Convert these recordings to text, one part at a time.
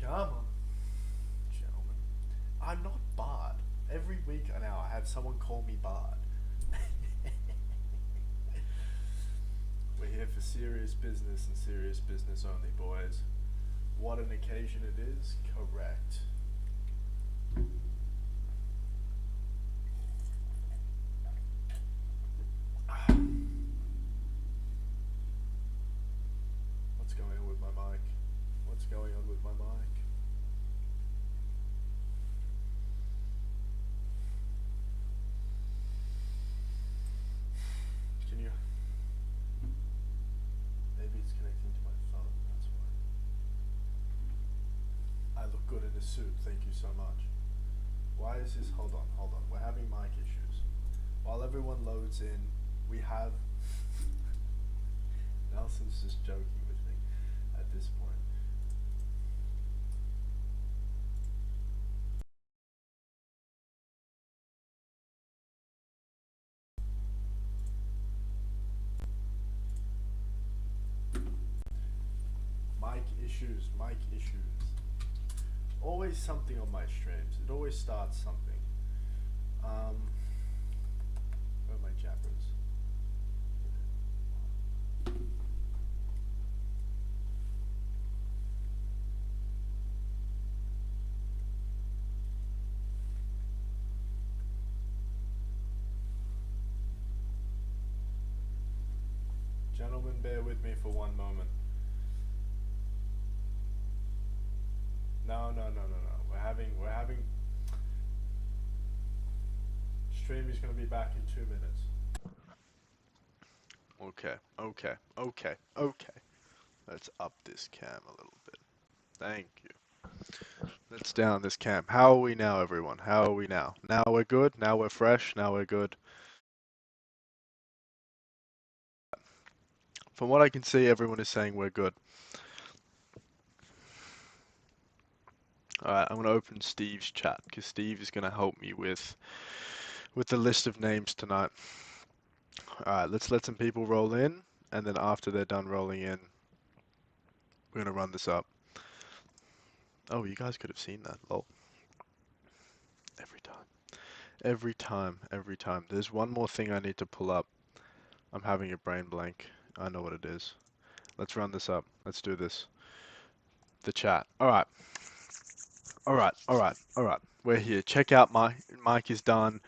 Come on, gentlemen. I'm not Bard. Every week now I have someone call me Bard. We're here for serious business and serious business only, boys. What an occasion it is, correct. What's going on with my mic? What's going on with my mic? Can you... Maybe it's connecting to my phone, that's why. I look good in a suit, thank you so much. Why is this... Hold on. We're having mic issues. While everyone loads in, we have... Nelson's just joking with me at this point. Mic issues. Always something on my streams. It always starts something. Where are my jabbers? Gentlemen, bear with me for one moment. No. We're having. Stream is going to be back in 2 minutes. Okay. Let's up this cam a little bit. Thank you. Let's down this cam. How are we now, everyone? How are we now? Now we're good? Now we're fresh? Now we're good? From what I can see, everyone is saying we're good. Alright, I'm going to open Steve's chat, because Steve is going to help me with the list of names tonight. Alright, let's let some people roll in, and then after they're done rolling in, we're going to run this up. Oh, you guys could have seen that, lol. Every time. There's one more thing I need to pull up. I'm having a brain blank. I know what it is. Let's run this up. Let's do this. The chat. Alright. We're here. Check out my mic is done.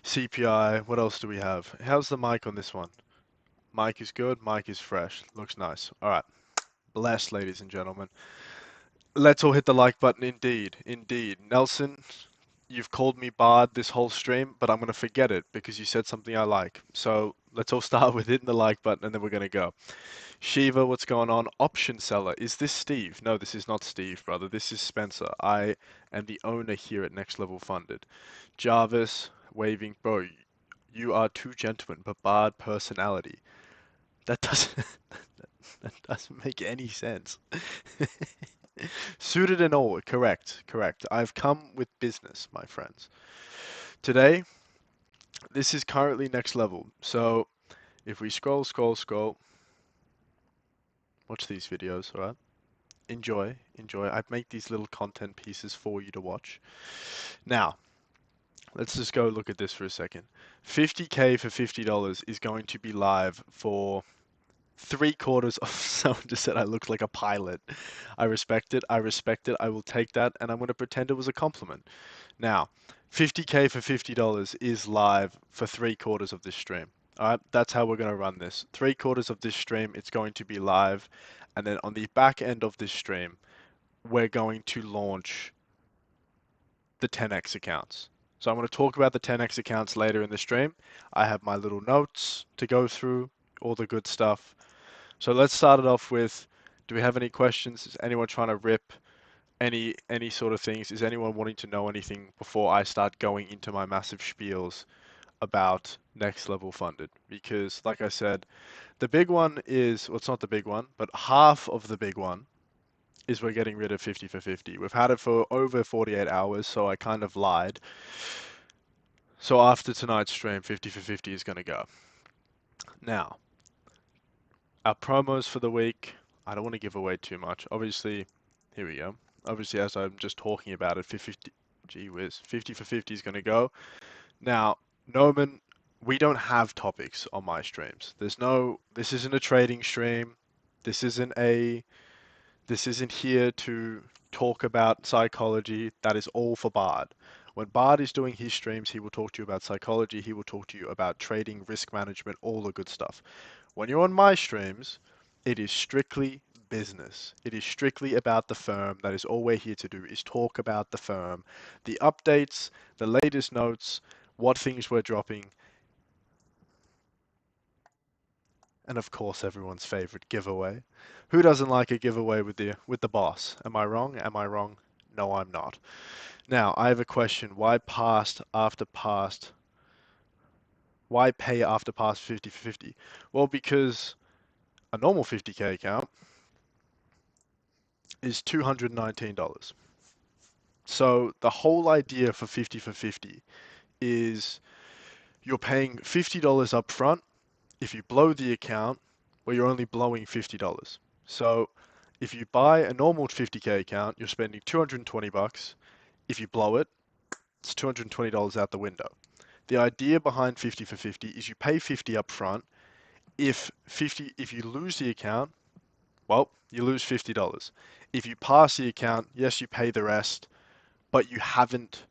CPI. What else do we have? How's the mic on this one? Mic is good. Mic is fresh. Looks nice. Alright. Bless, ladies and gentlemen. Let's all hit the like button. Indeed. Nelson, you've called me Bard this whole stream, but I'm going to forget it because you said something I like. So let's all start with hitting the like button and then we're going to go. Shiva, what's going on? Option seller. Is this Steve? No, this is not Steve, brother. This is Spencer. I am the owner here at Next Level Funded. Jarvis, waving. Bro, you are two gentlemen, but Bard personality. That doesn't make any sense. Suited and all. Correct. I've come with business, my friends. Today, this is currently Next Level. So if we scroll, watch these videos, alright? Enjoy. I make these little content pieces for you to watch. Now, let's just go look at this for a second. 50K for $50 is going to be live for 3/4 of someone just said I look like a pilot. I respect it. I will take that, and I'm going to pretend it was a compliment. Now, 50K for $50 is live for 3/4 of this stream. Alright, that's how we're going to run this. 3/4 of this stream, it's going to be live, and then on the back end of this stream, we're going to launch the 10x accounts. So I'm going to talk about the 10x accounts later in the stream. I have my little notes to go through, all the good stuff. So let's start it off with, do we have any questions? Is anyone trying to rip any sort of things? Is anyone wanting to know anything before I start going into my massive spiels about Next Level Funded? Because like I said, the big one is, well, it's not the big one, but half of the big one is we're getting rid of 50 for 50. We've had it for over 48 hours, so I kind of lied. So after tonight's stream, 50 for 50 is going to go. Now, our promos for the week, I don't want to give away too much. Obviously, here we go. Obviously, as I'm just talking about it, 50, gee whiz, 50 for 50 is going to go. Now, Noman, we don't have topics on my streams. This isn't a trading stream. This isn't a, this isn't here to talk about psychology. That is all for Bard. When Bard is doing his streams, he will talk to you about psychology. He will talk to you about trading, risk management, all the good stuff. When you're on my streams, it is strictly business. It is strictly about the firm. That is all we're here to do, is talk about the firm, the updates, the latest notes, what things we're dropping, and of course everyone's favorite giveaway. Who doesn't like a giveaway with the boss? Am I wrong? Am I wrong? No, I'm not. Now, I have a question. Why past after past? Why pay after past 50 for 50? Well, because a normal 50k account is $219. So the whole idea for 50 for 50 is you're paying $50 up front. If you blow the account, well, you're only blowing $50. So if you buy a normal 50k account, you're spending 220 bucks. If you blow it, it's $220 out the window. The idea behind 50 for 50 is you pay 50 up front. If you lose the account, well, you lose $50. If you pass the account, yes, you pay the rest, but you haven't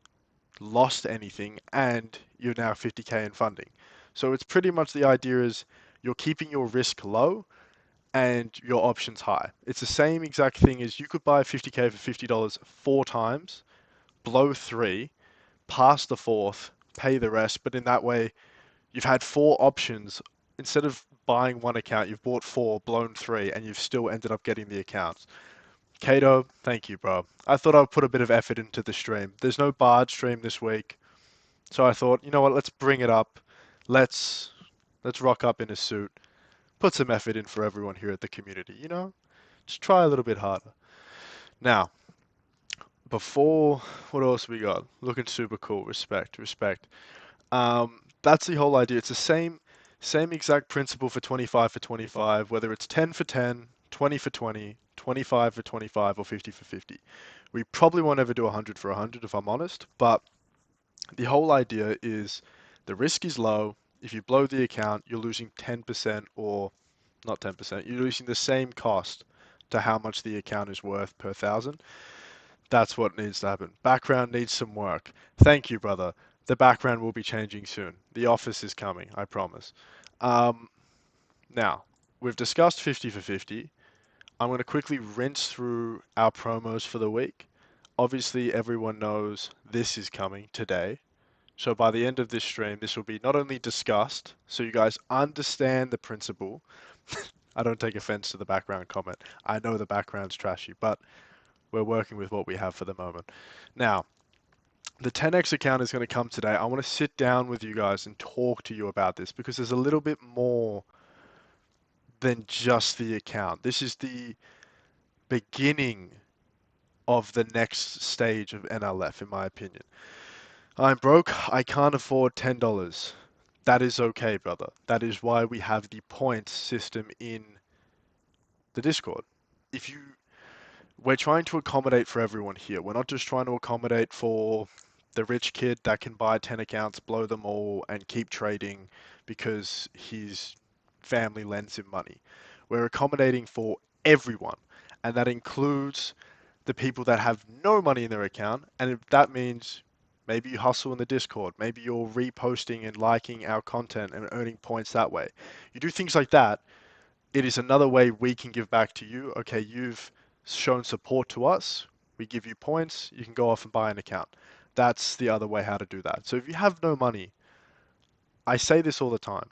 lost anything and you're now 50k in funding. So it's pretty much the idea is you're keeping your risk low and your options high. It's the same exact thing as you could buy 50k for $50 four times, blow three, pass the fourth, pay the rest, but in that way you've had four options. Instead of buying one account, you've bought four, blown three, and you've still ended up getting the accounts. Kato, thank you, bro. I thought I would put a bit of effort into the stream. There's no Bard stream this week. So I thought, you know what, let's bring it up. Let's let's rock up in a suit. Put some effort in for everyone here at the community, you know? Just try a little bit harder. Now, before what else we got? Looking super cool. Respect, respect. That's the whole idea. It's the same exact principle for 25 for 25, whether it's 10 for 10, 20 for 20, 25 for 25, or 50 for 50. We probably won't ever do 100 for 100 if I'm honest, but the whole idea is the risk is low. If you blow the account, you're losing 10% or not 10%, you're losing the same cost to how much the account is worth per thousand. That's what needs to happen. Background needs some work. Thank you, brother. The background will be changing soon. The office is coming, I promise. Um, Now, we've discussed 50 for 50. I'm going to quickly rinse through our promos for the week. Obviously, everyone knows this is coming today. So by the end of this stream, this will be not only discussed, so you guys understand the principle. I don't take offense to the background comment. I know the background's trashy, but we're working with what we have for the moment. Now, the 10x account is going to come today. I want to sit down with you guys and talk to you about this because there's a little bit more than just the account. This is the beginning of the next stage of NLF, in my opinion. I'm broke. I can't afford $10. That is okay, brother. That is why we have the points system in the Discord. If you We're trying to accommodate for everyone here. We're not just trying to accommodate for the rich kid that can buy 10 accounts, blow them all, and keep trading because his family lends him money. We're accommodating for everyone, and that includes the people that have no money in their account. And if that means maybe you hustle in the Discord, maybe you're reposting and liking our content and earning points that way. You do things like that, it is another way we can give back to you. Okay, you've shown support to us. We give you points. You can go off and buy an account. That's the other way how to do that. So if you have no money, I say this all the time.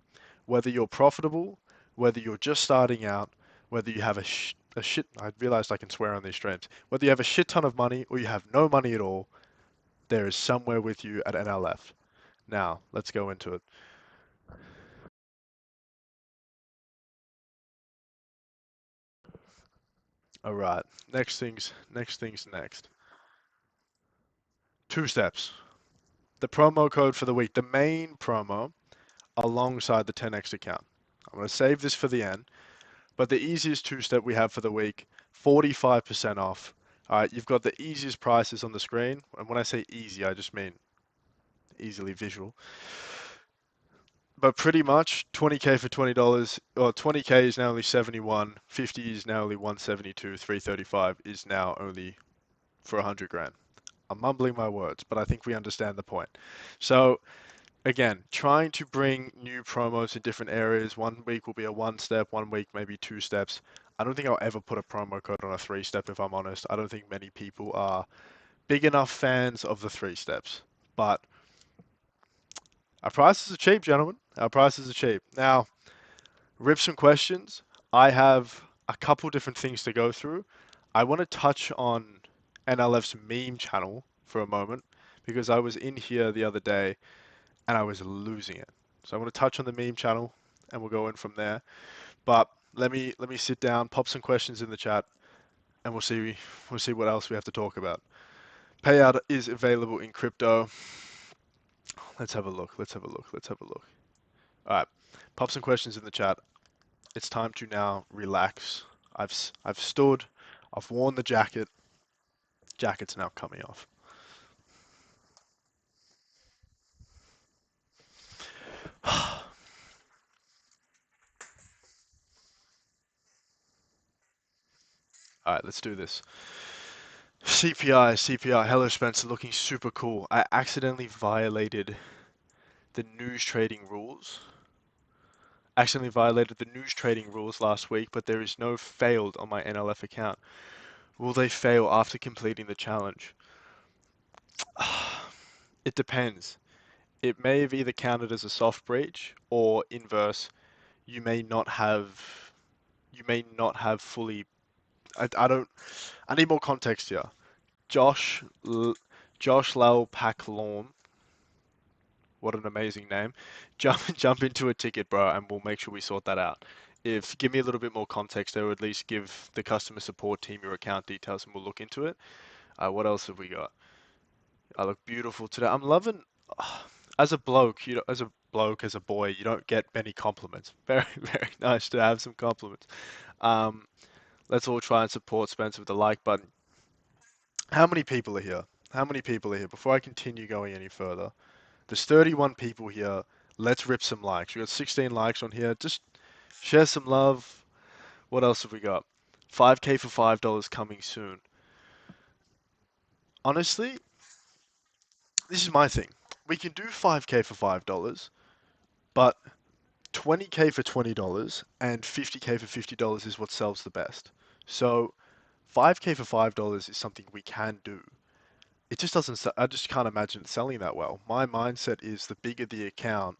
Whether you're profitable, whether you're just starting out, whether you have a shit, I realized I can swear on these streams. Whether you have a shit ton of money or you have no money at all, there is somewhere with you at NLF. Now, let's go into it. All right. Next things next. Two steps. The promo code for the week, the main promo alongside the 10x account. I'm going to save this for the end, but the easiest two-step we have for the week, 45% off. All right, you've got the easiest prices on the screen, and when I say easy, I just mean easily visual. But pretty much 20k for $20, or 20k is now only 71, 50 is now only 172, 335 is now only for 100 grand. I'm mumbling my words, but I think we understand the point. So again, trying to bring new promos in different areas. One week will be a one step, one week maybe two steps. I don't think I'll ever put a promo code on a three step if I'm honest. I don't think many people are big enough fans of the three steps. But our prices are cheap, gentlemen. Our prices are cheap. Now, rip some questions. I have a couple different things to go through. I want to touch on NLF's meme channel for a moment because I was in here the other day and I was losing it. So I want to touch on the meme channel and we'll go in from there. But let me sit down, pop some questions in the chat, and we'll see what else we have to talk about. Payout is available in crypto. Let's have a look. Let's have a look. Let's have a look. All right, pop some questions in the chat. It's time to now relax. I've stood. I've worn the jacket. Jacket's now coming off. All right, let's do this. CPI. Hello, Spencer. Looking super cool. I accidentally violated the news trading rules. Accidentally violated the news trading rules last week, but there is no failed on my NLF account. Will they fail after completing the challenge? It depends. It may have either counted as a soft breach or inverse. You may not have. You may not have fully. I don't. I need more context here. Josh. Josh Lau Pak Lawn. What an amazing name. Jump into a ticket, bro, and we'll make sure we sort that out. If give me a little bit more context, or at least give the customer support team your account details, and we'll look into it. What else have we got? I look beautiful today. I'm loving. As a bloke, as a boy, you don't get many compliments. Very, very nice to have some compliments. Um, let's all try and support Spencer with the like button. How many people are here? How many people are here? Before I continue going any further, there's 31 people here. Let's rip some likes. We got 16 likes on here. Just share some love. What else have we got? 5k for $5 coming soon. Honestly, this is my thing. We can do 5k for $5, but 20k for $20 and 50k for $50 is what sells the best. So 5k for $5 is something we can do. It just doesn't sell, I just can't imagine it selling that well. My mindset is the bigger the account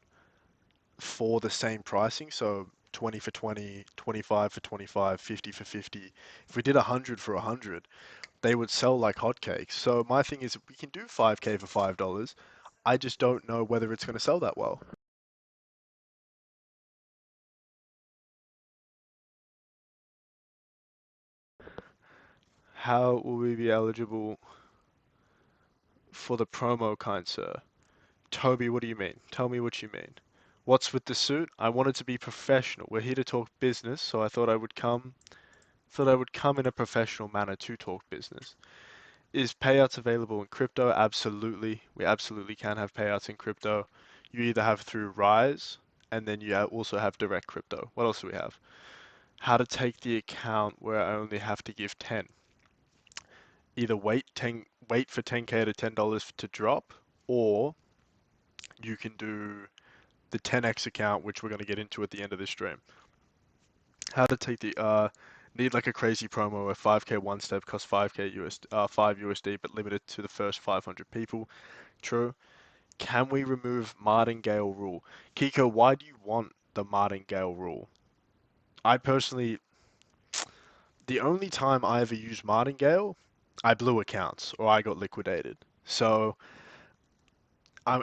for the same pricing, so 20 for 20, 25 for 25, 50 for 50. If we did 100 for 100, they would sell like hotcakes. So my thing is we can do 5k for $5. I just don't know whether it's going to sell that well. How will we be eligible for the promo, kind sir? Toby, what do you mean? Tell me what you mean. What's with the suit? I wanted to be professional. We're here to talk business, so I thought I would come in a professional manner to talk business. Is payouts available in crypto? Absolutely. We absolutely can have payouts in crypto. You either have through Rise, and then you also have direct crypto. What else do we have? How to take the account where I only have to give 10. Either wait for 10k to $10 to drop, or you can do the 10x account, which we're going to get into at the end of this stream. How to take the need like a crazy promo where 5k one step costs 5k USD, 5 USD, but limited to the first 500 people. True. Can we remove martingale rule? Kiko, why do you want the martingale rule? I personally, the only time I ever used martingale, I blew accounts or I got liquidated. So I,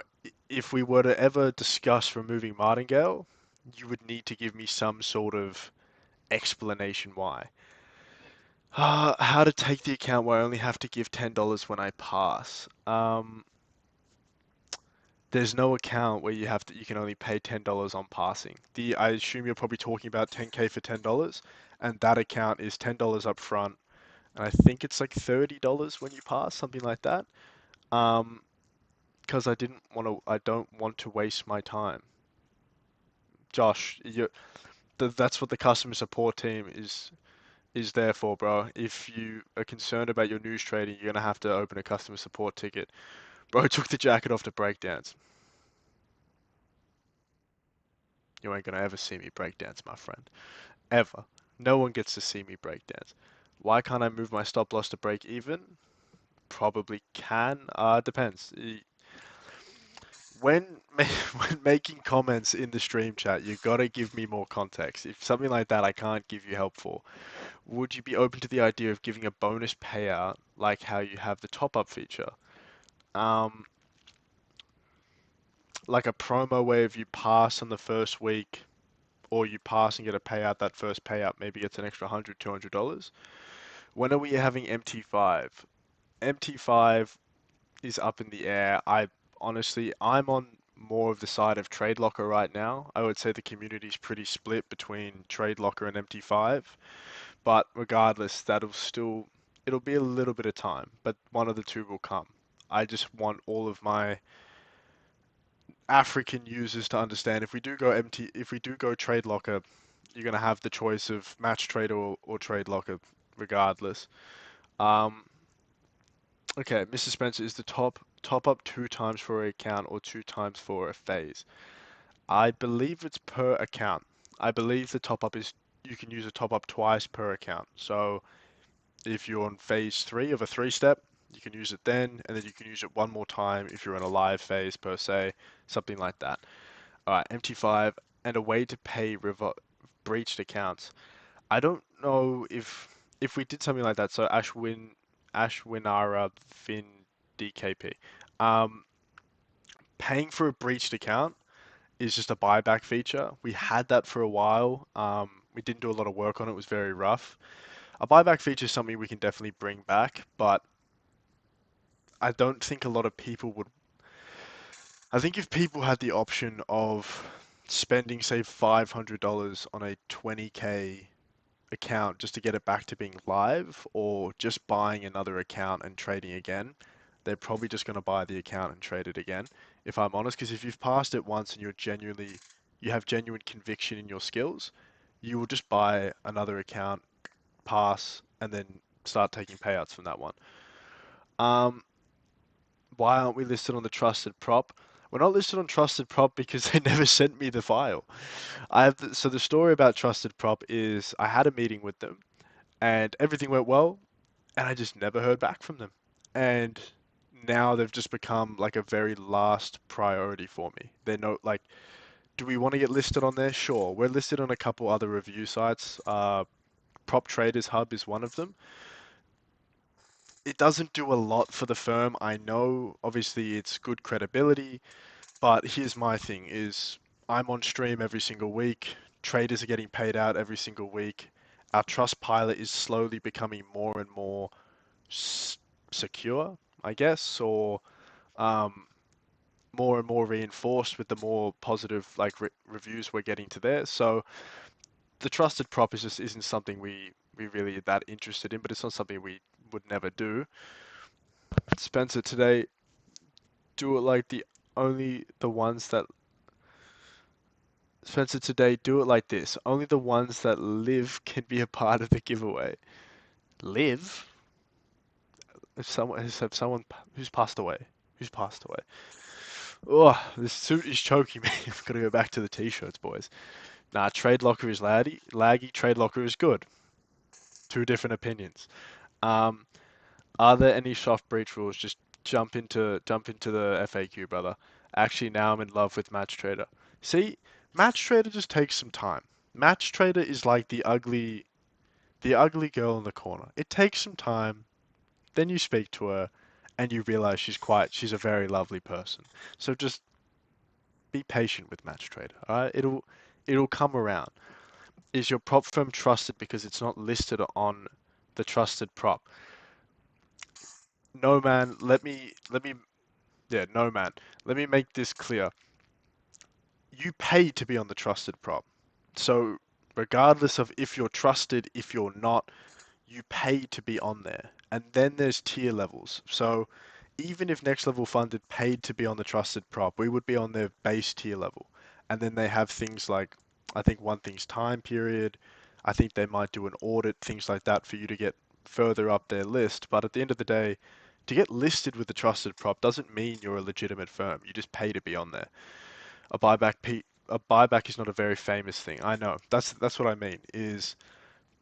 if we were to ever discuss removing martingale, you would need to give me some sort of explanation why. How to take the account where I only have to give $10 when I pass. There's no account where you can only pay $10 on passing. I assume you're probably talking about 10k for $10, and that account is $10 up front, and I think it's like $30 when you pass, something like that. Um, because I don't want to waste my time. Josh, that's what the customer support team is there for, bro. If you are concerned about your news trading, you're gonna have to open a customer support ticket. Bro took the jacket off to breakdance. You ain't gonna ever see me breakdance, my friend. Ever. No one gets to see me breakdance. Why can't I move my stop loss to break even? Probably can. Depends. When when making comments in the stream chat, you gotta give me more context. If something like that I can't give you help for, would you be open to the idea of giving a bonus payout like how you have the top up feature? Um, like a promo where if you pass on the first week or you pass and get a payout, that first payout maybe gets an extra $100, $200. When are we having MT5? MT5 is up in the air. I'm on more of the side of Trade Locker right now. I would say the community's pretty split between Trade Locker and MT5, but regardless, it'll be a little bit of time, but one of the two will come. I just want all of my African users to understand if we do go Trade Locker, you're gonna have the choice of Match Trader or Trade Locker regardless. Um, Okay, Mr. Spencer, is the top up 2 times for an account or 2 times for a phase? I believe it's per account. I believe the top up is you can use a top up twice per account. So if you're on phase 3 of a 3-step, you can use it then, and then you can use it one more time if you're in a live phase per se, something like that. All right, MT5 and a way to pay breached accounts. I don't know if we did something like that. So Ashwinara Fin DKP. Um, Paying for a breached account is just a buyback feature. We had that for a while. We didn't do a lot of work on it. It was very rough. A buyback feature is something we can definitely bring back, but I don't think a lot of people would. I think if people had the option of spending, say, $500 on a 20K account just to get it back to being live or just buying another account and trading again, they're probably just going to buy the account and trade it again, if I'm honest, because if you've passed it once and you have genuine conviction in your skills, you will just buy another account, pass, and then start taking payouts from that one. Um, why aren't we listed on the trusted prop? We're not listed on trusted prop because they never sent me the file. So the story about trusted prop is I had a meeting with them and everything went well, and I just never heard back from them. And now they've just become like a very last priority for me. They're no like, do we want to get listed on there? Sure. We're listed on a couple other review sites. Prop Traders Hub is one of them. It doesn't do a lot for the firm. I know, obviously, it's good credibility, but here's my thing: is I'm on stream every single week. Traders are getting paid out every single week. Our trust pilot is slowly becoming more and more secure, I guess, or um, more and more reinforced with the more positive like reviews we're getting to there. So the trusted prop is just isn't something we really are that interested in, but it's not something we would never do. Spencer, today, do it like the only the ones that Spencer, today, do it like this. Only the ones that live can be a part of the giveaway. Live? If someone who's passed away. Who's passed away? Oh, this suit is choking me. I've got to go back to the t-shirts, boys. Nah, Trade Locker is laggy. Trade Locker is good. Two different opinions. Um, are there any soft breach rules? Just jump into the FAQ, brother. Actually, now I'm in love with Match Trader. See, Match Trader just takes some time. Match Trader is like the ugly girl in the corner. It takes some time. Then you speak to her, and you realize she's a very lovely person. So just be patient with Match Trader. All right, it'll come around. Is your prop firm trusted because it's not listed on the trusted prop? No, man. Yeah, no, man. Let me make this clear. You pay to be on the trusted prop. So regardless of if you're trusted, if you're not, you pay to be on there. And then there's tier levels. So even if Next Level Funded paid to be on the trusted prop, we would be on their base tier level. And then they have things like, I think one thing's time period. I think they might do an audit, things like that for you to get further up their list. But at the end of the day, to get listed with the trusted prop doesn't mean you're a legitimate firm. You just pay to be on there. A buyback is not a very famous thing. I know. That's what I mean. Is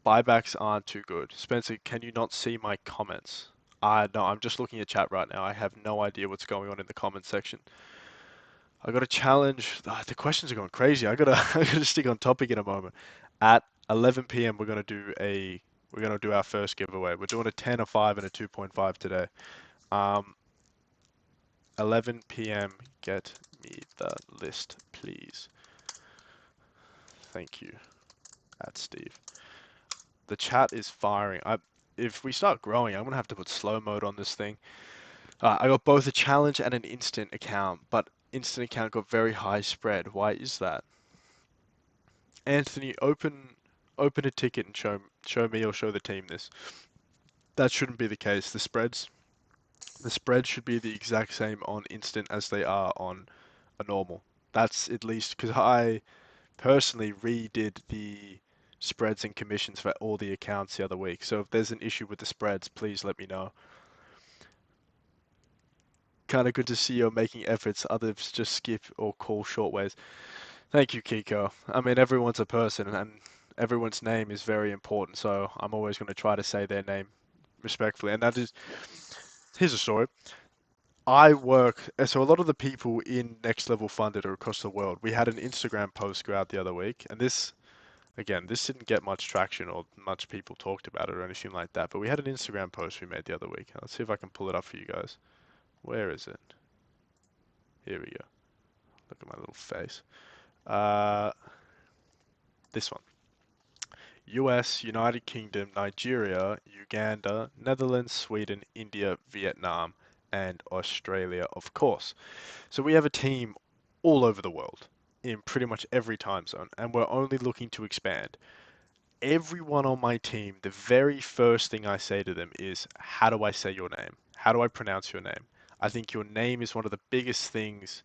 buybacks aren't too good. Spencer, can you not see my comments? No, I'm just looking at chat right now. I have no idea what's going on in the comment section. I got a challenge. The questions are going crazy. I gotta stick on topic in a moment. At 11 p.m. we're gonna do our first giveaway. We're doing a 10, a 5, and a 2.5 today. Um, 11 p.m. Get me the list, please. Thank you. At Steve. The chat is firing. If we start growing, I'm gonna have to put slow mode on this thing. I got both a challenge and an instant account, but instant account got very high spread. Why is that? Anthony, open a ticket and show me or show the team this. That shouldn't be the case. The spreads should be the exact same on instant as they are on a normal. That's at least because I personally redid the spreads and commissions for all the accounts the other week. So if there's an issue with the spreads, please let me know. Kind of good to see you're making efforts. Others just skip or call short ways. Thank you, Kiko. I mean, everyone's a person and everyone's name is very important. So I'm always going to try to say their name respectfully. And that is, here's a story. So a lot of the people in Next Level Funded are across the world. We had an Instagram post go out the other week, and again, this didn't get much traction or much people talked about it or anything like that, but we had an Instagram post we made the other week. Let's see if I can pull it up for you guys. Where is it? Here we go. Look at my little face. Uh, this one. US, United Kingdom, Nigeria, Uganda, Netherlands, Sweden, India, Vietnam, and Australia, of course. So we have a team all over the world in pretty much every time zone, and we're only looking to expand. Everyone on my team, the very first thing I say to them is, how do I say your name? How do I pronounce your name? I think your name is one of the biggest things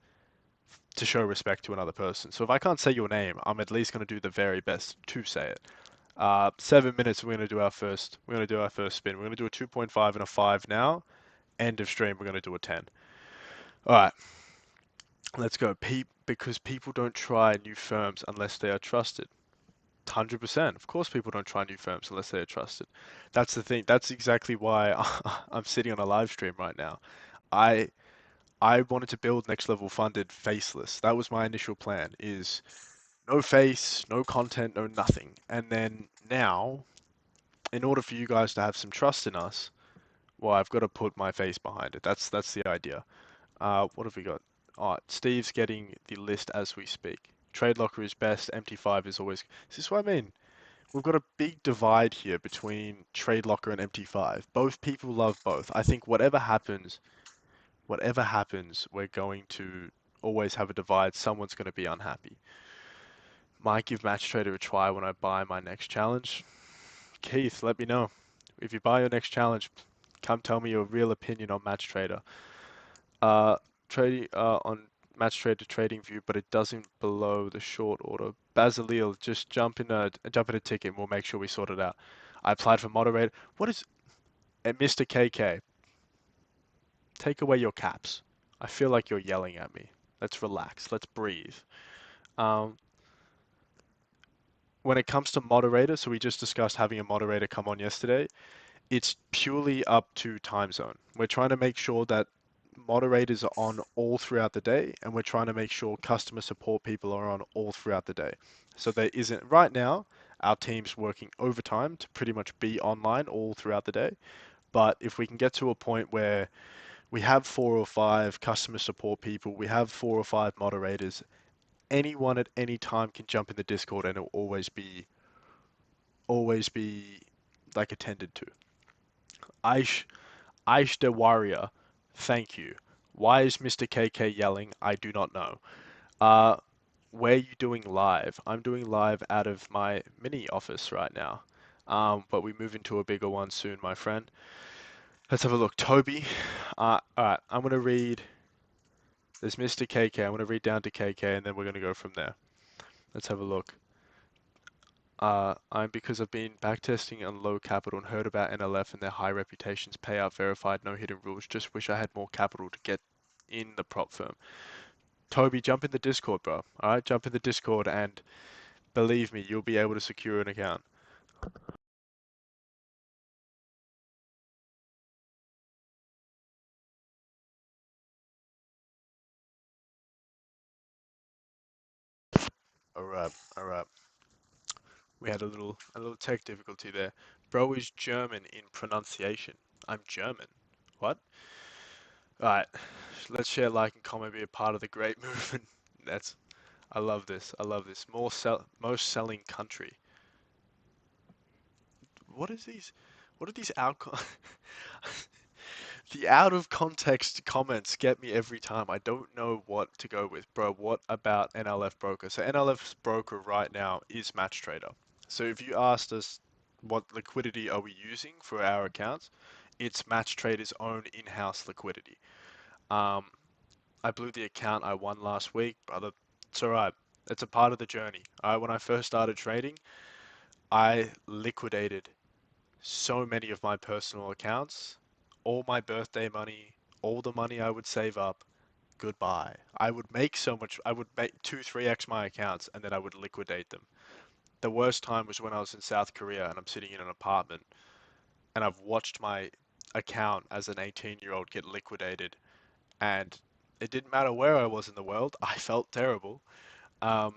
to show respect to another person. So if I can't say your name, I'm at least going to do the very best to say it. 7 minutes, we're going to do our first. We're going to do our first spin. We're going to do a 2.5 and a 5 now. End of stream, we're going to do a 10. All right, let's go. Because people don't try new firms unless they are trusted. 100%. Of course, people don't try new firms unless they are trusted. That's the thing. That's exactly why I'm sitting on a live stream right now. I I wanted to build Next Level Funded faceless. That was my initial plan. Is no face, no content, no nothing. And then now, in order for you guys to have some trust in us, well, I've got to put my face behind it. That's the idea. What have we got? Oh, Steve's getting the list as we speak. Trade Locker is best. MT5 is always. Is this what I mean? We've got a big divide here between Trade Locker and MT5. Both people love both. I think whatever happens, we're going to always have a divide. Someone's going to be unhappy. Might give Match Trader a try when I buy my next challenge. Keith, let me know. If you buy your next challenge, come tell me your real opinion on Match Trader. Trading on Match Trader Trading View, but it doesn't below the short order. Basilil, just jump in a ticket and we'll make sure we sort it out. I applied for moderator. What is Mr. KK? Take away your caps. I feel like you're yelling at me. Let's relax. Let's breathe. Um, when it comes to moderator, so we just discussed having a moderator come on yesterday. It's purely up to time zone. We're trying to make sure that moderators are on all throughout the day, and we're trying to make sure customer support people are on all throughout the day. So there isn't, right now, our team's working overtime to pretty much be online all throughout the day. But if we can get to a point where we have 4 or 5 customer support people, we have 4 or 5 moderators, anyone at any time can jump in the Discord and it'll always be like attended to. Aish the Warrior, thank you. Why is Mr. KK yelling? I do not know. Uh, where are you doing live? I'm doing live out of my mini office right now. but we move into a bigger one soon, my friend. Let's have a look. Toby. Alright, I'm gonna read. There's Mr. KK. I'm gonna read down to KK, and then we're gonna go from there. Let's have a look. I'm because I've been backtesting on low capital and heard about NLF and their high reputations, payout verified, no hidden rules. Just wish I had more capital to get in the prop firm. Toby, jump in the Discord, bro. All right, jump in the Discord, and believe me, you'll be able to secure an account. All right, all right. We had a little tech difficulty there. Bro is German in pronunciation. I'm German. What? All right. Let's share, like, and comment, be a part of the great movement. That's I love this. I love this. Most selling country. What is these? What are these outcome? The out of context comments get me every time. I don't know what to go with, bro. What about NLF broker? So NLF's broker right now is Match Trader. So if you asked us what liquidity are we using for our accounts, it's Match Trader's own in-house liquidity. Um, I blew the account I won last week, brother. It's alright. It's a part of the journey. When I first started trading, I liquidated so many of my personal accounts, all my birthday money, all the money I would save up. Goodbye. I would make so much, I would make 2, 3x my accounts and then I would liquidate them. The worst time was when I was in South Korea and I'm sitting in an apartment and I've watched my account as an 18-year-old get liquidated and it didn't matter where I was in the world, I felt terrible. Um,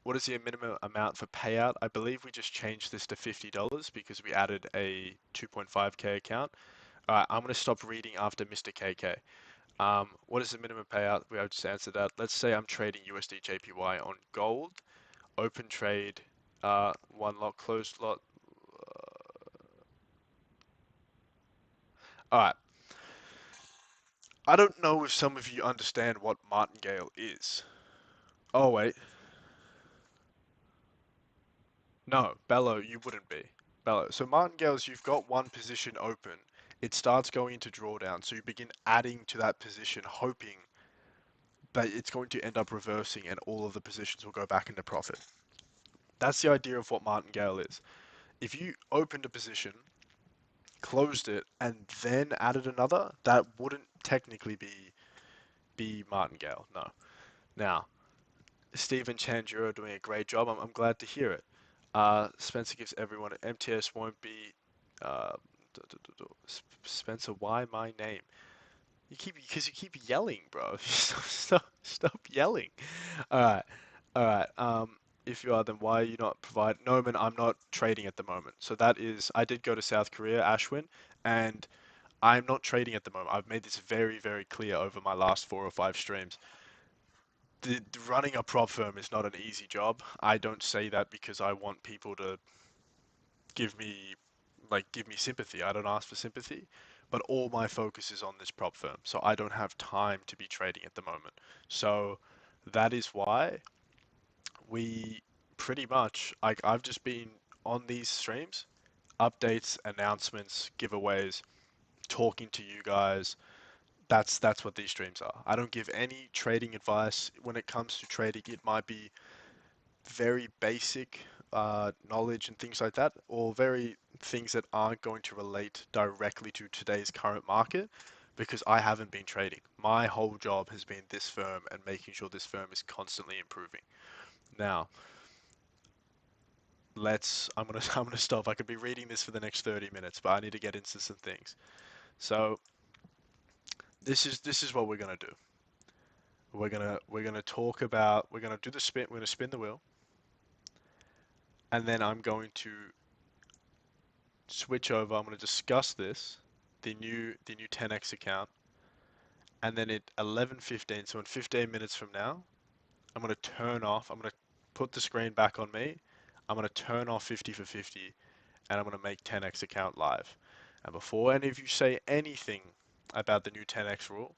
what is the minimum amount for payout? I believe we just changed this to $50 because we added a 2.5k account. All right, I'm going to stop reading after Mr. KK. What is the minimum payout? We have just answered that. Let's say I'm trading USD JPY on gold, open trade, one lot, closed lot. All right, I don't know if some of you understand what martingale is. Oh wait, no, Bello, you wouldn't be. Bello. So martingales, you've got one position open. It starts going into drawdown, so you begin adding to that position, hoping that it's going to end up reversing and all of the positions will go back into profit. That's the idea of what martingale is. If you opened a position, closed it, and then added another, that wouldn't technically be martingale. No. Now, Stephen Chandra doing a great job. I'm glad to hear it. Spencer gives everyone MTS won't be. Uh, Spencer, why my name? Because you keep yelling, bro. Stop yelling. All right, all right. If you are, then why are you not provide? No, man, I'm not trading at the moment. So that is, I did go to South Korea, Ashwin, and I'm not trading at the moment. I've made this very, very clear over my last 4 or 5 streams. Running a prop firm is not an easy job. I don't say that because I want people to give me give me sympathy. I don't ask for sympathy, but all my focus is on this prop firm. So I don't have time to be trading at the moment. So that is why we pretty much I've just been on these streams, updates, announcements, giveaways, talking to you guys. That's what these streams are. I don't give any trading advice when it comes to trading. It might be very basic knowledge and things like that, or very things that aren't going to relate directly to today's current market because I haven't been trading. My whole job has been this firm and making sure this firm is constantly improving. Now, I'm gonna stop. I could be reading this for the next 30 minutes, but I need to get into some things. So this is what we're gonna do. We're gonna talk about we're gonna do the spin. We're gonna spin the wheel, and then I'm going to switch over. I'm going to discuss this, the new 10x account, and then at 11:15, so in 15 minutes from now, I'm going to turn off. I'm going to put the screen back on me. I'm going to turn off 50 for 50, and I'm going to make 10x account live. And before any of you say anything about the new 10x rule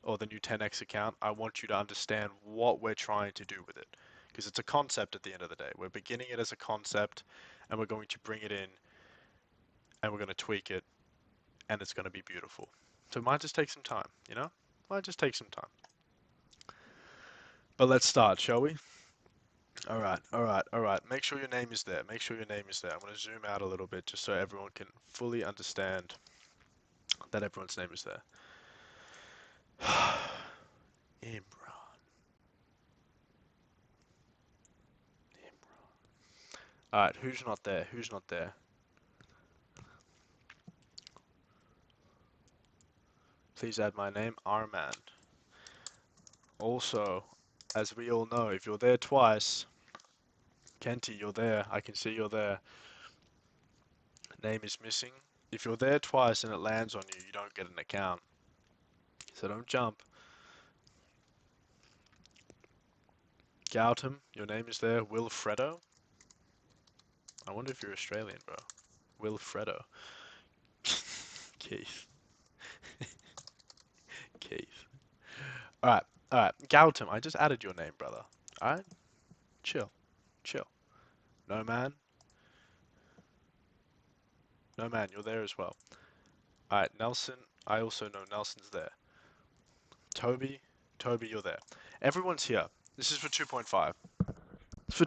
or the new 10x account, I want you to understand what we're trying to do with it. Because it's a concept at the end of the day. We're beginning it as a concept, and we're going to bring it in and we're going to tweak it, and it's going to be beautiful. So it might just take some time, you know? Might just take some time. But let's start, shall we? All right, all right, all right. Make sure your name is there. Make sure your name is there. I'm going to zoom out a little bit just so everyone can fully understand that everyone's name is there. Imran. All right, who's not there? Who's not there? Please add my name, Arman. Also, as we all know, if you're there twice, Kenty, you're there. I can see you're there. Name is missing. If you're there twice and it lands on you, you don't get an account. So don't jump. Gautam, your name is there. Wilfredo. I wonder if you're Australian, bro. Wilfredo. Keith. Keith. Alright, alright. Gautam, I just added your name, brother. Alright? Chill. Chill. No man. No man, you're there as well. Alright, Nelson. I also know Nelson's there. Toby. Toby, you're there. Everyone's here. This is for 2.5. For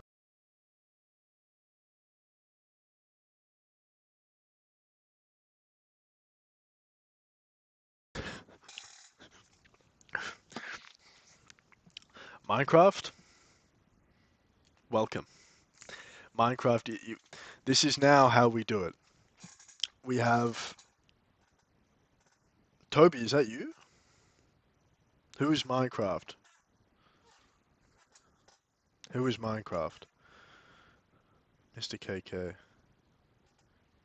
Minecraft, welcome. Minecraft, this is now how we do it. We have... Toby, is that you? Who is Minecraft? Who is Minecraft? Mr. KK.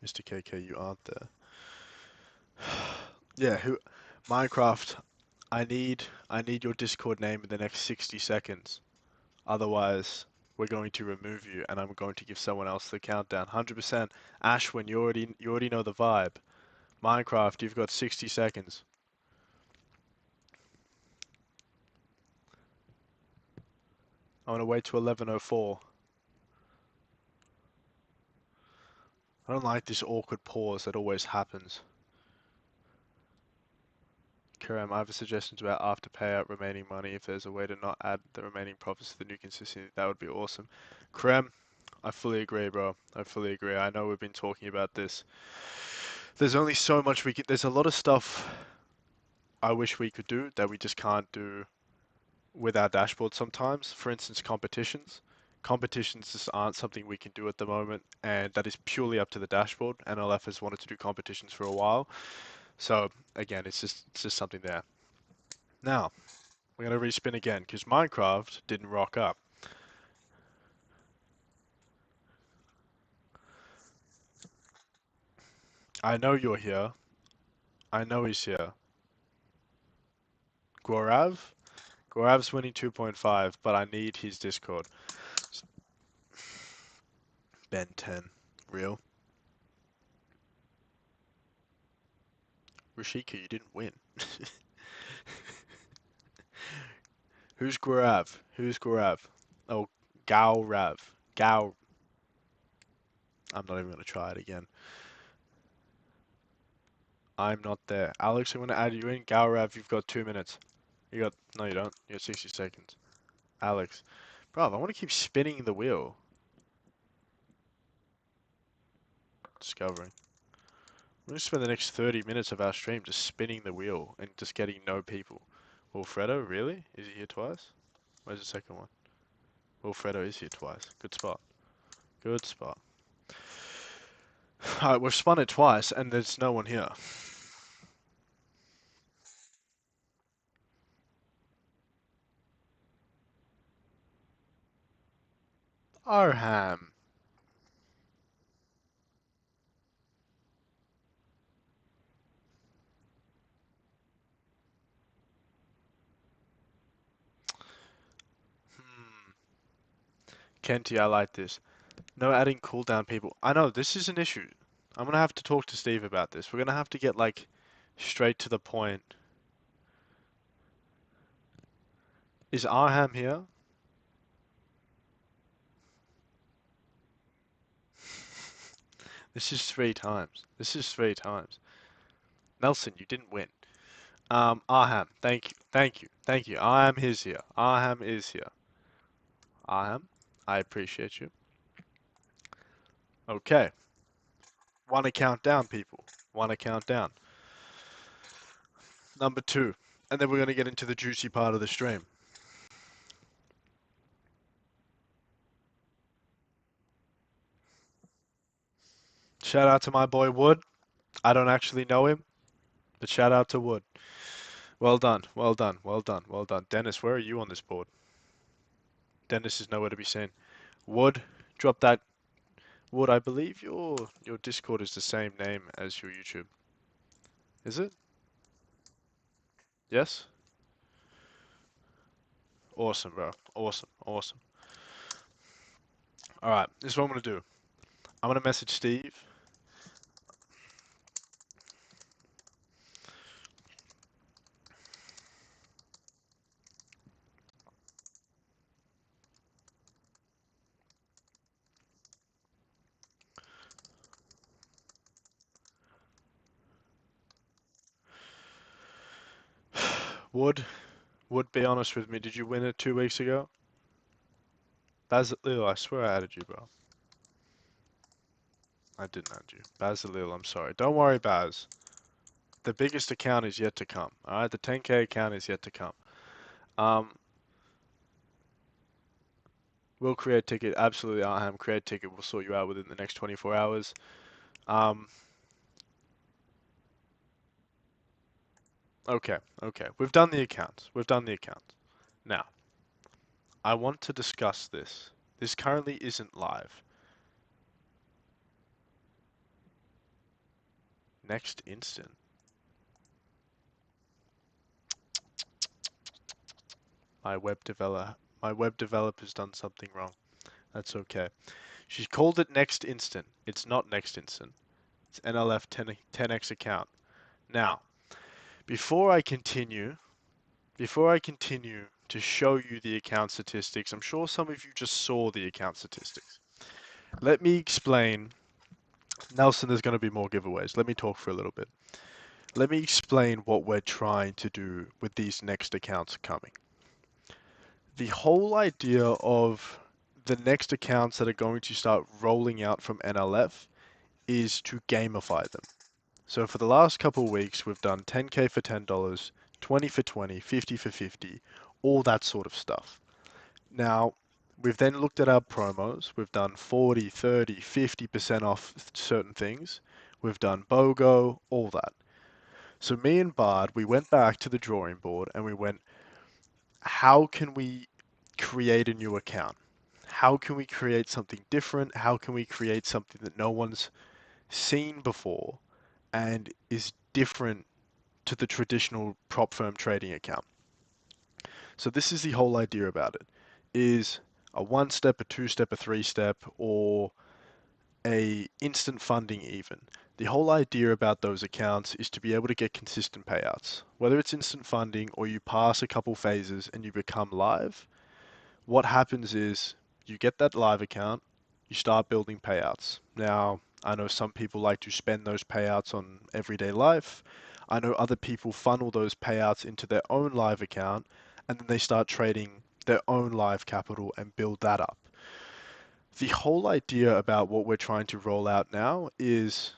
Mr. KK, you aren't there. Yeah, who... Minecraft, I need your Discord name in the next 60 seconds. Otherwise, we're going to remove you and I'm going to give someone else the countdown. 100%. Ashwin, you already know the vibe. Minecraft, you've got 60 seconds. I'm gonna wait till 11:04. I don't like this awkward pause that always happens. Karam, I have a suggestion about after payout remaining money. If there's a way to not add the remaining profits to the new consistency, that would be awesome. Karam, I fully agree, bro. I fully agree. I know we've been talking about this. There's only so much we can. There's a lot of stuff I wish we could do that we just can't do with our dashboard sometimes. For instance, competitions. Competitions just aren't something we can do at the moment, and that is purely up to the dashboard. NLF has wanted to do competitions for a while, so again, it's just something there. Now we're gonna respin again because Minecraft didn't rock up. I know you're here. I know he's here. Gorav? Gorav's winning 2.5, but I need his Discord. Ben 10. Real? Rashika, you didn't win. Who's Gorav? Who's Gorav? Oh, Gaurav. Gau. I'm not even going to try it again. I'm not there. Alex, I'm going to add you in. Gaurav, you've got 2 minutes. You got... No, you don't. You got 60 seconds. Alex. Bro, I want to keep spinning the wheel. Discovering. We're going to spend the next 30 minutes of our stream just spinning the wheel and just getting no people. Wilfredo, really? Is he here twice? Where's the second one? Wilfredo is here twice. Good spot. Good spot. Alright, we've spun it twice and there's no one here. Arham. Hmm. Kenty, I like this. No adding cooldown people. I know, this is an issue. I'm gonna have to talk to Steve about this. We're gonna have to get, like, straight to the point. Is Arham here? This is 3 times. This is 3 times. Nelson, you didn't win. Arham, thank you, thank you, thank you. Arham is here. Arham is here. Arham, I appreciate you. Okay, 1 account down, people. 1 account down. Number 2. And then we're going to get into the juicy part of the stream. Shout out to my boy Wood. I don't actually know him, but shout out to Wood. Well done, well done, well done, well done. Dennis, where are you on this board? Dennis is nowhere to be seen. Wood, drop that. Wood, I believe your Discord is the same name as your YouTube. Is it? Yes? Awesome, bro. Awesome, awesome. Alright, this is what I'm gonna do. I'm gonna message Steve. Wood, be honest with me. Did you win it 2 weeks ago? Basil, I swear I added you, bro. I didn't add you. Basil, I'm sorry. Don't worry, Baz. The biggest account is yet to come. Alright, the 10K account is yet to come. We'll create ticket. Absolutely, Arham. Create ticket. We'll sort you out within the next 24 hours. Okay, okay. We've done the accounts. We've done the accounts. Now, I want to discuss this. This currently isn't live. Next instant. My web developer's done something wrong. That's okay. She called it next instant. It's not next instant. It's NLF 10x account. Now, before I continue to show you the account statistics, I'm sure some of you just saw the account statistics. Let me explain. Nelson, there's going to be more giveaways. Let me talk for a little bit. Let me explain what we're trying to do with these next accounts coming. The whole idea of the next accounts that are going to start rolling out from NLF is to gamify them. So for the last couple of weeks, we've done 10K for $10, 20 for 20, 50 for 50, all that sort of stuff. Now, we've then looked at our promos. We've done 40, 30, 50% off certain things. We've done BOGO, all that. So me and Bard, we went back to the drawing board and we went, how can we create a new account? How can we create something different? How can we create something that no one's seen before and is different to the traditional prop firm trading account? So this is the whole idea about it, is a 1-step, a 2-step, a 3-step, or a instant funding even. The whole idea about those accounts is to be able to get consistent payouts. Whether it's instant funding or you pass a couple phases and you become live, what happens is you get that live account, you start building payouts. Now, I know some people like to spend those payouts on everyday life. I know other people funnel those payouts into their own live account and then they start trading their own live capital and build that up. The whole idea about what we're trying to roll out now is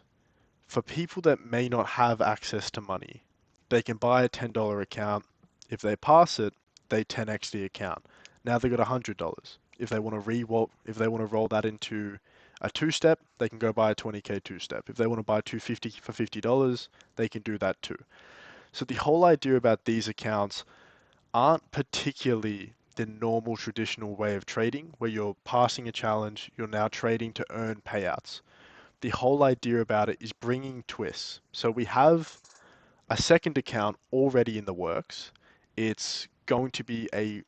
for people that may not have access to money, they can buy a $10 account. If they pass it, they 10x the account. Now they've got $100. If they want to roll that into a 2-step, they can go buy a 20K 2-step. If they want to buy 250 for $50, they can do that too. So the whole idea about these accounts aren't particularly the normal traditional way of trading, where you're passing a challenge, you're now trading to earn payouts. The whole idea about it is bringing twists. So we have a second account already in the works. It's going to be a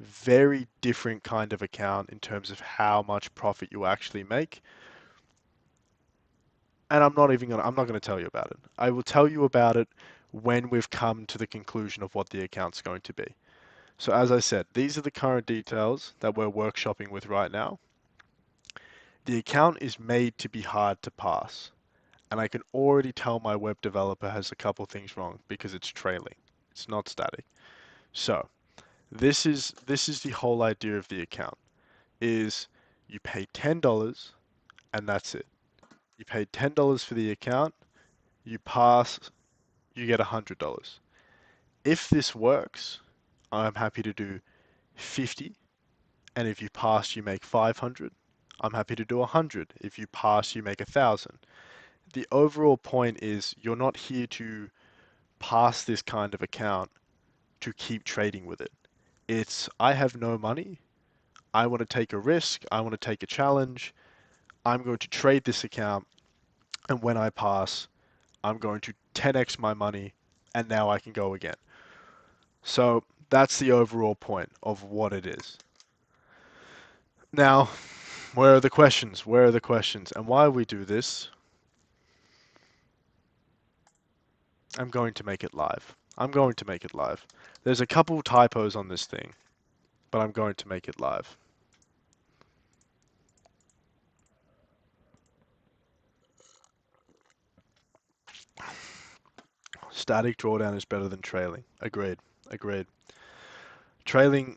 very different kind of account in terms of how much profit you actually make. And I'm not going to tell you about it. I will tell you about it when we've come to the conclusion of what the account's going to be. So as I said, these are the current details that we're workshopping with right now. The account is made to be hard to pass, and I can already tell my web developer has a couple things wrong because it's trailing. It's not static. So this is the whole idea of the account is you pay $10 and that's it. You pay $10 for the account, you pass, you get $100. If this works, I'm happy to do 50, and if you pass, you make 500. I'm happy to do 100. If you pass, you make 1,000. The overall point is you're not here to pass this kind of account to keep trading with it. It's I have no money. I want to take a risk. I want to take a challenge. I'm going to trade this account, and when I pass, I'm going to 10x my money, and now I can go again. So that's the overall point of what it is. Now, where are the questions? Where are the questions? And why we do this, I'm going to make it live. I'm going to make it live. There's a couple typos on this thing, but I'm going to make it live. Static drawdown is better than trailing. Agreed. Agreed. Trailing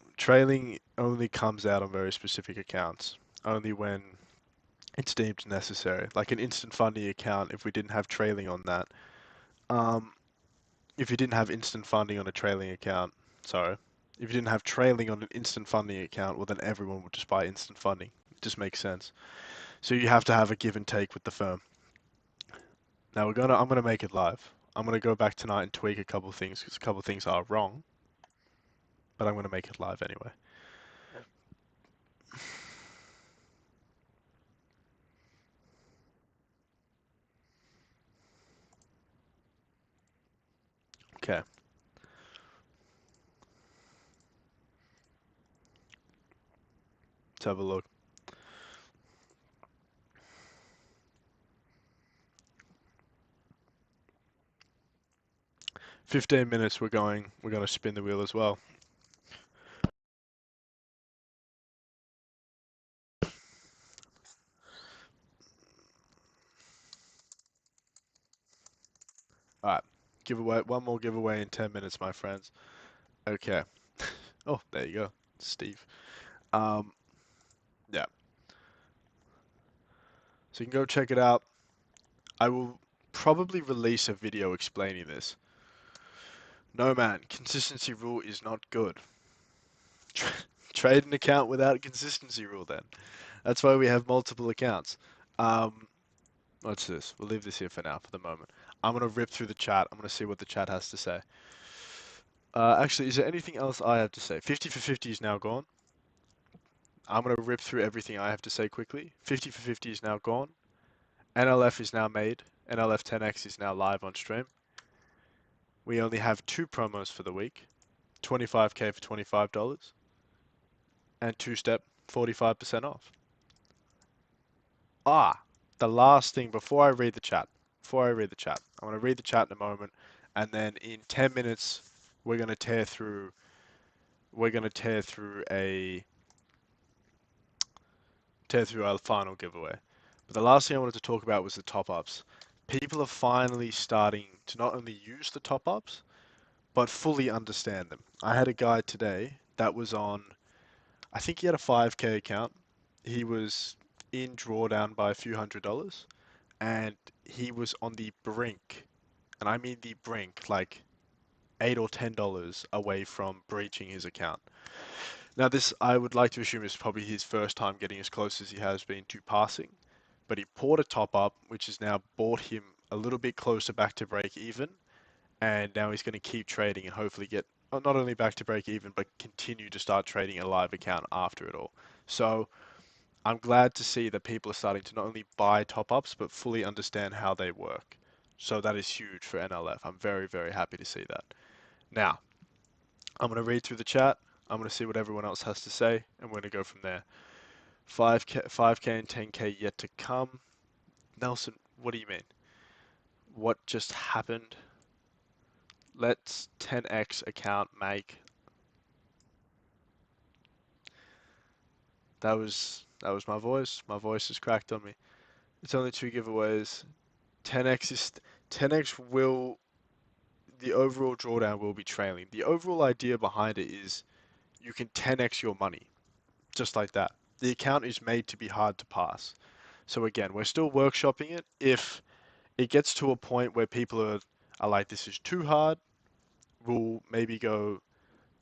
only comes out on very specific accounts. Only when it's deemed necessary. Like an instant funding account, if we didn't have trailing on that, um, if you didn't have instant funding on a trailing account, sorry, if you didn't have trailing on an instant funding account, well then everyone would just buy instant funding. It just makes sense. So you have to have a give and take with the firm. Now I'm gonna make it live. I'm gonna go back tonight and tweak a couple things because a couple things are wrong, but I'm gonna make it live anyway. Okay, let's have a look. 15 minutes we're gonna spin the wheel as well. Alright, giveaway, one more giveaway in 10 minutes, my friends. Okay. Oh, there you go, Steve. Um, yeah. So you can go check it out. I will probably release a video explaining this. No man, consistency rule is not good. Trade an account without a consistency rule then. That's why we have multiple accounts. What's this? We'll leave this here for now, for the moment. I'm going to rip through the chat. I'm going to see what the chat has to say. Actually, is there anything else I have to say? 50 for 50 is now gone. I'm going to rip through everything I have to say quickly. 50 for 50 is now gone. NLF is now made. NLF 10X is now live on stream. We only have 2 promos for the week. 25k for $25 and 2-step 45% off. The last thing before I read the chat. I'm going to read the chat in a moment, and then in 10 minutes we're going to tear through our final giveaway. But the last thing I wanted to talk about was the top-ups. People are finally starting to not only use the top-ups, but fully understand them. I had a guy today that was on, I think he had a 5k account. He was in drawdown by a few $100s, and he was on the brink, and I mean the brink, like $8 or $10 away from breaching his account. Now this, I would like to assume, is probably his first time getting as close as he has been to passing, but he poured a top up, which has now brought him a little bit closer back to break even, and now he's going to keep trading and hopefully get not only back to break even, but continue to start trading a live account after it all. So I'm glad to see that people are starting to not only buy top-ups, but fully understand how they work. So that is huge for NLF. I'm very, very happy to see that. Now, I'm going to read through the chat. I'm going to see what everyone else has to say, and we're going to go from there. 5k and 10k yet to come. Nelson, what do you mean? What just happened? Let's 10x account make. That was That was my voice. My voice is cracked on me. It's only two giveaways. 10x is 10x will the overall drawdown will be trailing. The overall idea behind it is you can 10x your money just like that. The account is made to be hard to pass. So again, we're still workshopping it. If it gets to a point where people are like, this is too hard, we'll maybe go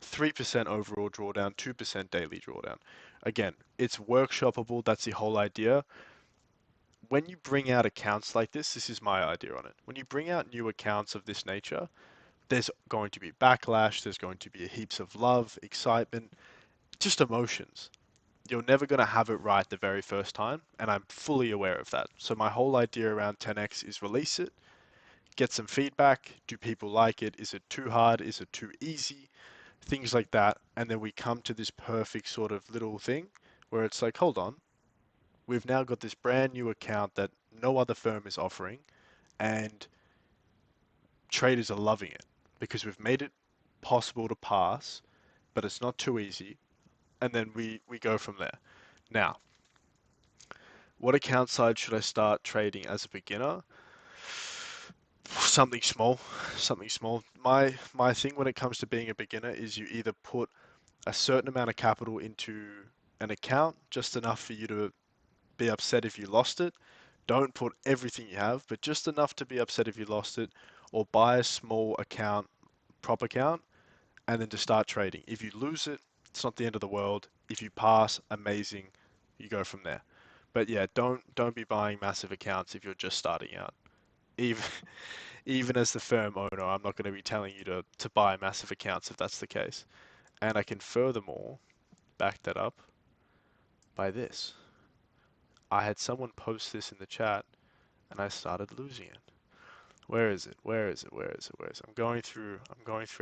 3% overall drawdown, 2% daily drawdown. Again, it's workshoppable. That's the whole idea. When you bring out accounts like this is my idea on it. When you bring out new accounts of this nature, there's going to be backlash, there's going to be heaps of love, excitement, just emotions. You're never going to have it right the very first time, and I'm fully aware of that. So my whole idea around 10x is release it, get some feedback. Do people like it? Is it too hard? Is it too easy? Things like that. And then we come to this perfect sort of little thing where it's like, hold on, we've now got this brand new account that no other firm is offering, and traders are loving it because we've made it possible to pass, but it's not too easy. And then we go from there. Now, what account size should I start trading as a beginner? Something small, something small. My thing when it comes to being a beginner is you either put a certain amount of capital into an account, just enough for you to be upset if you lost it. Don't put everything you have, but just enough to be upset if you lost it, or buy a small account, prop account, and then to start trading. If you lose it, it's not the end of the world. If you pass, amazing. You go from there. But yeah, don't be buying massive accounts if you're just starting out. Even even as the firm owner, I'm not going to be telling you to buy massive accounts if that's the case. And I can furthermore back that up by this. I had someone post this in the chat and I started losing it. Where is it? Where is it? Where is it? Where is it? I'm going through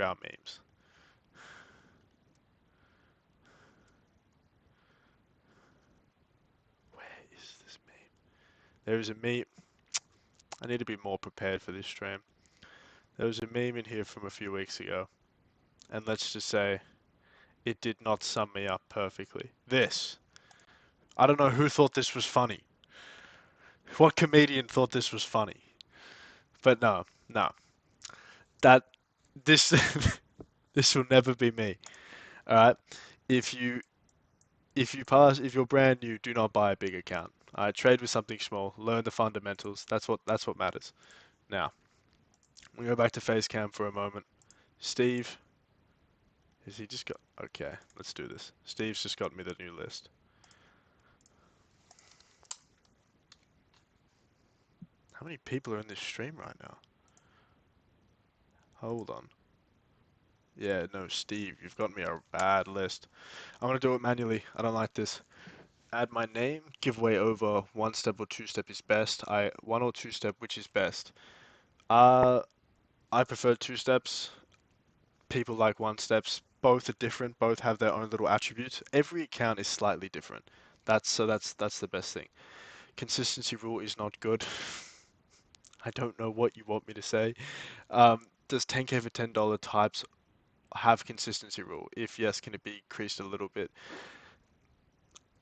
our memes. Where is this meme? There is a meme. I need to be more prepared for this stream. There was a meme in here from a few weeks ago, and let's just say it did not sum me up perfectly. This. I don't know who thought this was funny. What comedian thought this was funny? But no, no. That this this will never be me. All right. If you if you're brand new, do not buy a big account. Trade with something small. Learn the fundamentals. That's what matters. Now, we go back to Facecam for a moment. Steve, has he just got? Okay, let's do this. Steve's just got me the new list. How many people are in this stream right now? Hold on. Yeah, no, Steve, you've got me a bad list. I'm gonna do it manually. I don't like this. Add my name, giveaway over one step or two step is best. One or two step, which is best? Uh, I prefer two steps. People like one steps. Both are different. Both have their own little attributes. Every account is slightly different. That's the best thing. Consistency rule is not good. I don't know what you want me to say. Does 10k for $10 types have consistency rule? If yes, can it be increased a little bit?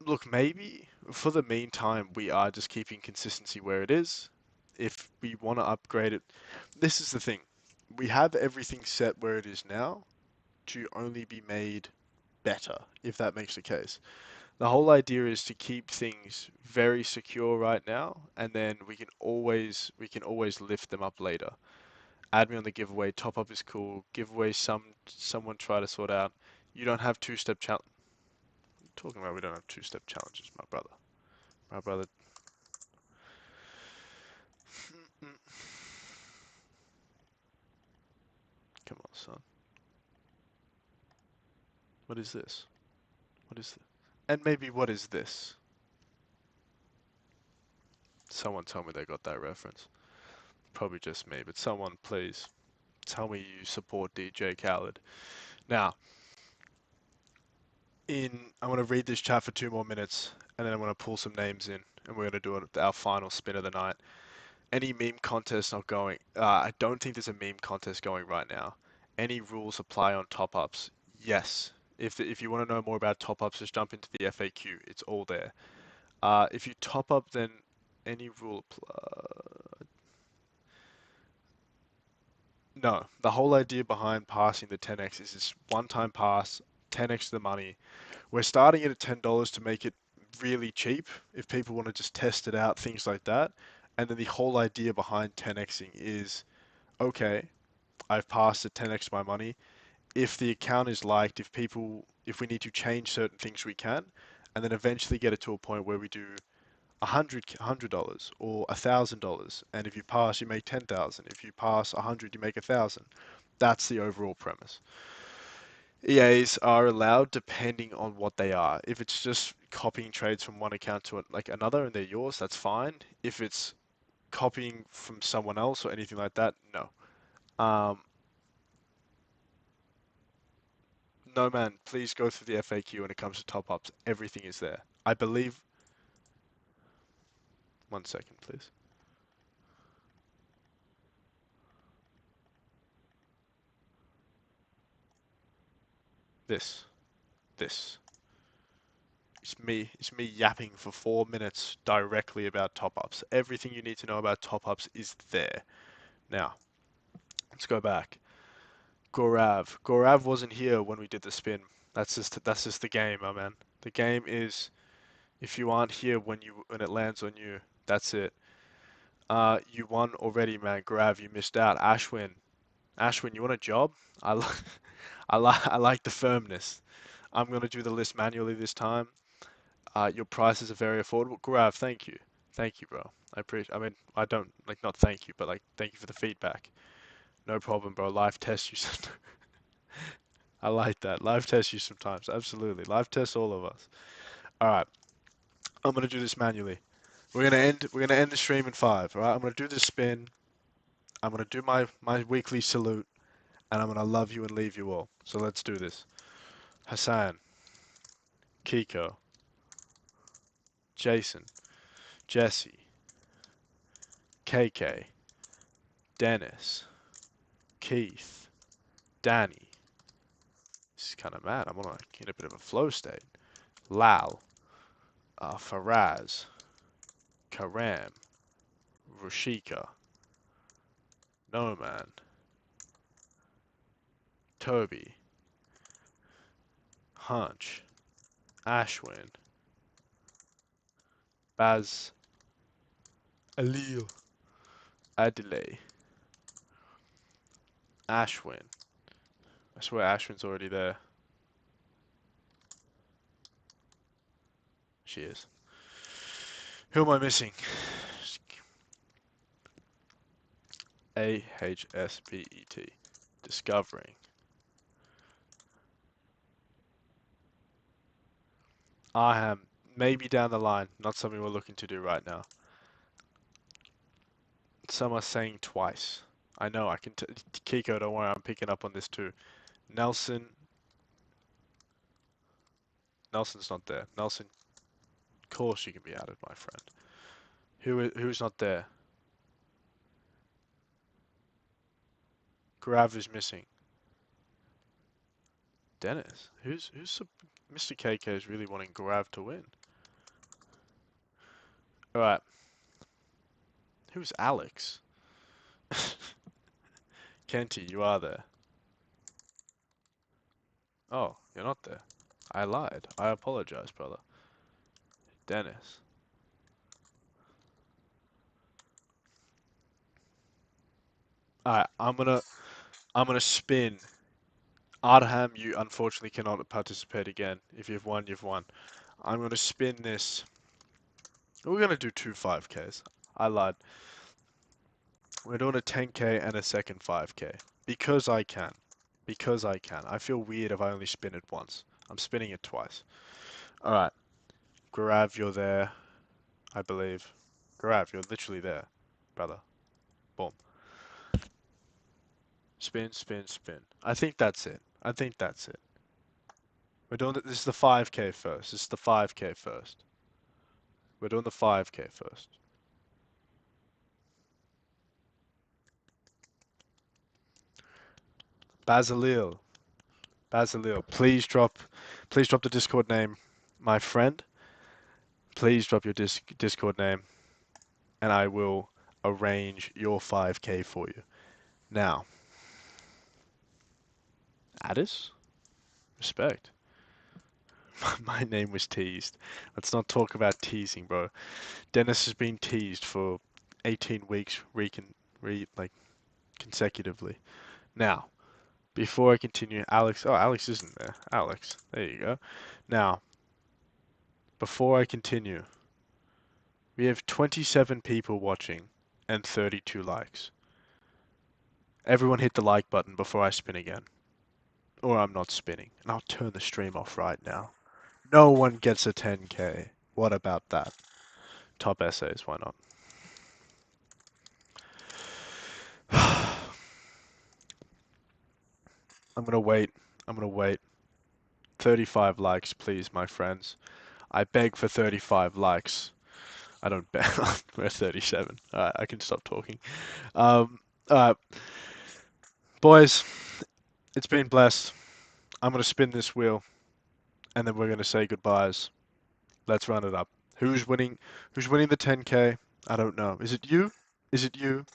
Look, maybe for the meantime, we are just keeping consistency where it is. If we want to upgrade it, this is the thing. We have everything set where it is now to only be made better, if that makes the case. The whole idea is to keep things very secure right now, and then we can always lift them up later. Add me on the giveaway. Top up is cool. Giveaway someone try to sort out. You don't have two-step challenge. Talking about we don't have two-step challenges, my brother. My brother. Come on, son. What is this? What is this? And maybe what is this? Someone tell me they got that reference. Probably just me, but someone please tell me you support DJ Khaled. Now, I'm going to read this chat for 2 more minutes, and then I'm going to pull some names in, and we're going to do our final spin of the night. Any meme contest not going? I don't think there's a meme contest going right now. Any rules apply on top-ups? Yes. If you want to know more about top-ups, just jump into the FAQ. It's all there. If you top up, then any rule. No, the whole idea behind passing the 10x is this one-time pass, 10x the money. We're starting it at $10 to make it really cheap if people want to just test it out, things like that. And then the whole idea behind 10xing is, okay, I've passed at 10x my money. If the account is liked, if we need to change certain things, we can, and then eventually get it to a point where we do $100 or $1,000, and if you pass, you make 10,000. If you pass 100, you make 1,000. That's the overall premise. EAs are allowed depending on what they are. If it's just copying trades from one account to like another and they're yours, that's fine. If it's copying from someone else or anything like that, no. Um, no man, please go through the FAQ when it comes to top ups. Everything is there. I believe. One second, please. This, this. It's me yapping for 4 minutes directly about top ups. Everything you need to know about top ups is there. Now, let's go back. Gorav. Gorav wasn't here when we did the spin. That's just the game, my man. The game is if you aren't here when it lands on you, that's it. You won already, man. Gorav, you missed out. Ashwin, you want a job? I li I like the firmness. I'm gonna do the list manually this time. Your prices are very affordable. Gaurav, thank you, bro. I appreciate. I mean, I don't like not thank you, but like thank you for the feedback. No problem, bro. Live test you. I like that. Live test you sometimes. Absolutely. Live test all of us. All right. I'm gonna do this manually. We're gonna end the stream in 5. All right. I'm gonna do this spin. I'm gonna do my weekly salute, and I'm gonna love you and leave you all. So let's do this. Hassan, Kiko, Jason, Jesse, KK, Dennis, Keith, Danny. This is kind of mad. I'm on in a bit of a flow state. Lal, Faraz, Karam, Rushika, Noman, Toby, Hunch, Ashwin, Baz, Alil, Adile, Ashwin. I swear Ashwin's already there. She is. Who am I missing? AHSBET. Discovering. Aham. Maybe down the line. Not something we're looking to do right now. Some are saying twice. I know, I can Kiko, don't worry, I'm picking up on this too. Nelson. Nelson's not there. Nelson, of course you can be added, my friend. Who's not there? Grav is missing. Dennis. Mr. KK is really wanting Grav to win. Alright. Who's Alex? Kenty, you are there. Oh, you're not there. I lied. I apologize, brother. Dennis. Alright, I'm gonna spin. Arham, you unfortunately cannot participate again. If you've won, you've won. I'm gonna spin this. We're gonna do two 5Ks. I lied. We're doing a 10K and a second 5K. Because I can. Because I can. I feel weird if I only spin it once. I'm spinning it twice. Alright. Garav, you're there. I believe. Garav, you're literally there. Brother. Boom. Spin, spin, spin. I think that's it. I think that's it. We're doing this is the 5K first. This is the 5K first. We're doing the 5K first. Basilil. Basilil, please drop the Discord name, my friend. Please drop your Discord name, and I will arrange your 5K for you. Now, Addis? Respect. My name was teased. Let's not talk about teasing, bro. Dennis has been teased for 18 weeks like consecutively. Now, before I continue, Alex. Oh, Alex isn't there. Alex, there you go. Now, before I continue, we have 27 people watching and 32 likes. Everyone hit the like button before I spin again. Or I'm not spinning. And I'll turn the stream off right now. No one gets a 10K. What about that? Top essays, why not? I'm gonna wait. I'm gonna wait. 35 likes, please, my friends. I beg for 35 likes. I don't beg. We're 37. Alright, I can stop talking. Alright, boys, it's been blessed. I'm gonna spin this wheel, and then we're gonna say goodbyes. Let's run it up. Who's winning? Who's winning the 10K? I don't know. Is it you? Is it you?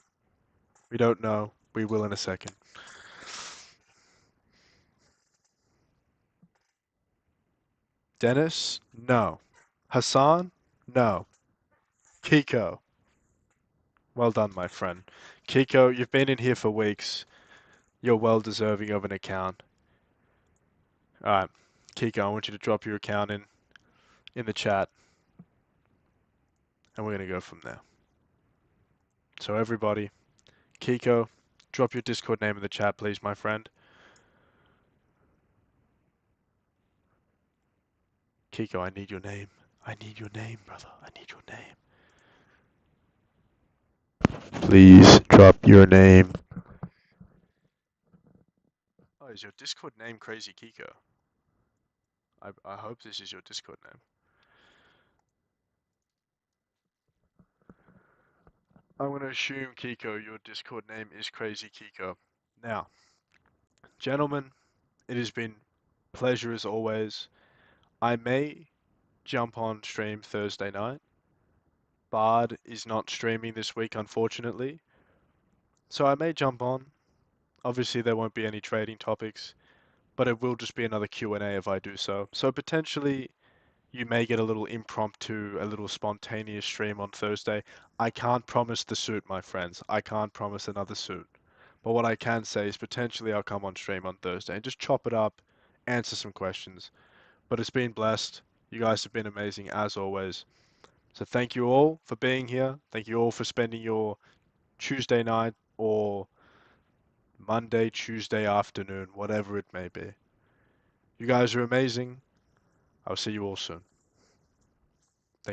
We don't know. We will in a second. Dennis? No. Hassan? No. Kiko? Well done, my friend. Kiko, you've been in here for weeks. You're well deserving of an account. Alright. Kiko, I want you to drop your account in the chat, and we're gonna go from there. So everybody, Kiko, drop your Discord name in the chat, please, my friend. Kiko, I need your name. I need your name, brother. I need your name. Please drop your name. Oh, is your Discord name Crazy Kiko? I hope this is your Discord name. I'm gonna assume, Kiko, your Discord name is Crazy Kiko. Now, gentlemen, it has been pleasure as always. I may jump on stream Thursday night. Bard is not streaming this week, unfortunately. So I may jump on. Obviously, there won't be any trading topics, but it will just be another Q&A if I do so. So potentially, you may get a little impromptu, a little spontaneous stream on Thursday. I can't promise the suit, my friends. I can't promise another suit. But what I can say is potentially I'll come on stream on Thursday and just chop it up, answer some questions. But it's been blessed. You guys have been amazing as always. So thank you all for being here. Thank you all for spending your Tuesday night or Monday, Tuesday afternoon, whatever it may be. You guys are amazing. I'll see you all soon.